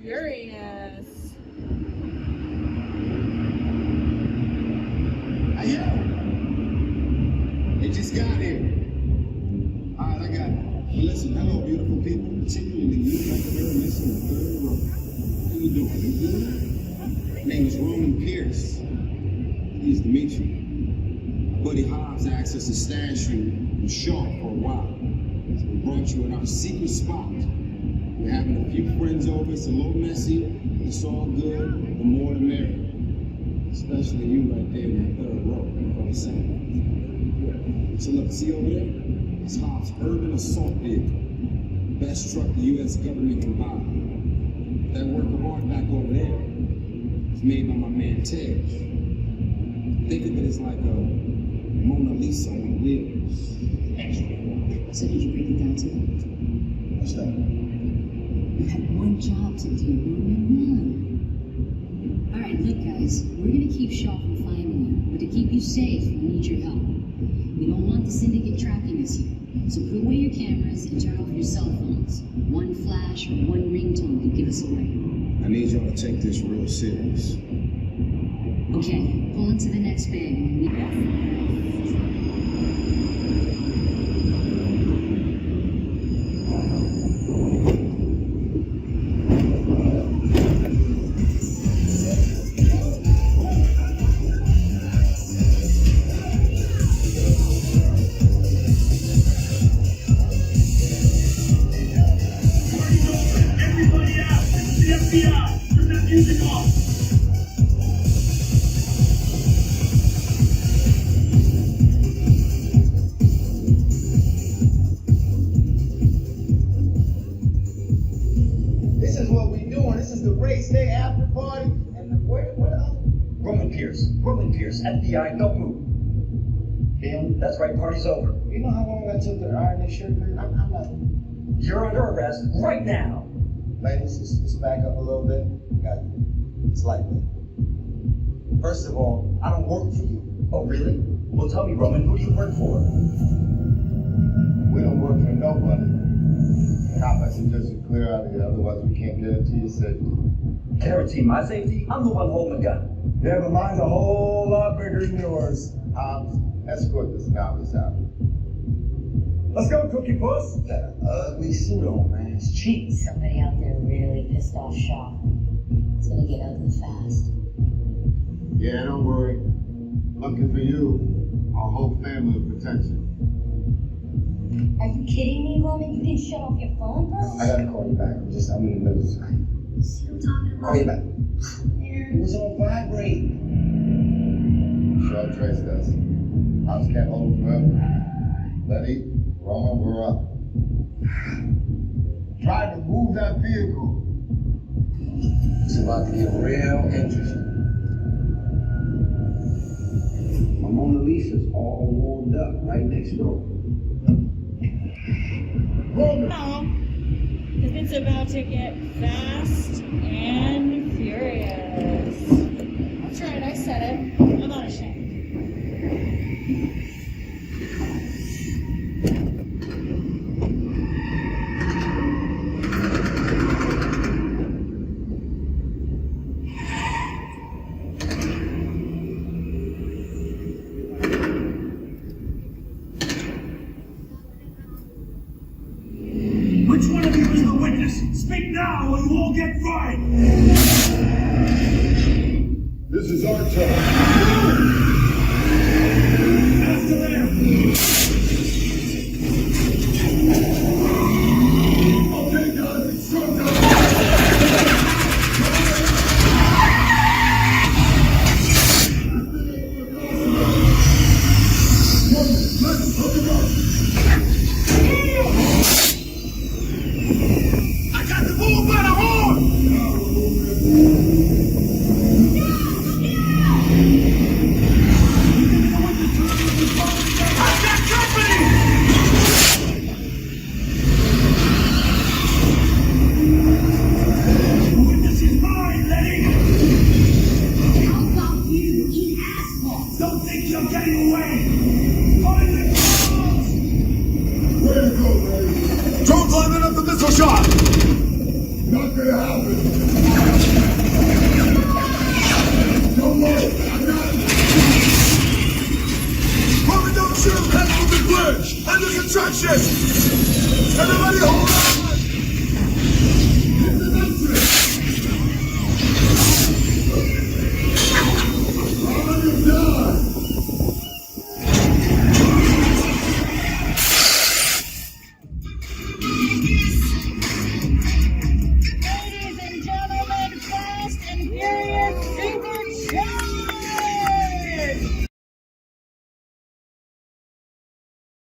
furious. Hey, yo! They just got here. Alright, I got it. Well, listen, hello, beautiful people, particularly you right there missing the third row. How you doing? You good? My name is Roman Pierce. Pleased to meet you. My buddy Hobbs asked us to stash you in Shaw for a while. So we brought you in our secret spot. We're having a few friends over. It's a little messy. It's all good. The more the merrier. Especially you right there in that third row. From the center. So look, see over there? It's Hobbs' urban assault vehicle. Best truck the U.S. government can buy. That work of art back over there is made by my man Tej. Think of it as like a Mona Lisa on wheels. So did you break it down to them? What's that? You had one job to do, Roman. None. All right, look, guys. We're gonna keep Shaw from finding you, but to keep you safe, we need your help. We don't want the syndicate tracking us here, so put away your cameras and turn off your cell phones. One flash or one ringtone could give us away. I need y'all to take this real serious. Okay, pull into the next bay. FBI, don't move. Him? That's right, party's over. You know how long I took to iron this shirt, man? I'm not. You're under arrest right now. Ladies, just back up a little bit. Got you. It's lightweight. First of all, I don't work for you. Oh, really? Well, tell me, Roman, who do you work for? We don't work for nobody. Cop, I suggest you clear out of here, otherwise we can't guarantee your safety. Guarantee my safety? I'm the one holding the gun. Yeah, but mine's a whole lot bigger than yours. Hobbs, escort this novice out. Let's go, Cookie Puss. That ugly suit on, man. It's cheap. Somebody out there really pissed off Shaw. It's gonna get ugly fast. Yeah, don't worry. Looking for you. Our whole family will protect you. Are you kidding me, Roman? You didn't shut off your phone, bro? I gotta call you back. I'm in the middle of something. Still talking about Call you back. It was on vibrate. Shaw traced us. Hobbs can't hold him forever. Letty, Roman, we're up. Try to move that vehicle. It's about to get real interesting. My Mona Lisa's all warmed up right next door. No, because it's about to get fast and furious. That's right, I said it. I'm not ashamed. Which one of you is the witness? Speak now or you all get fried! This is our turn. After them! Okay, guys, it's showtime. Let's hook him up. I got the bull by the horn! I got Supercharged! Under construction! Everybody hold up!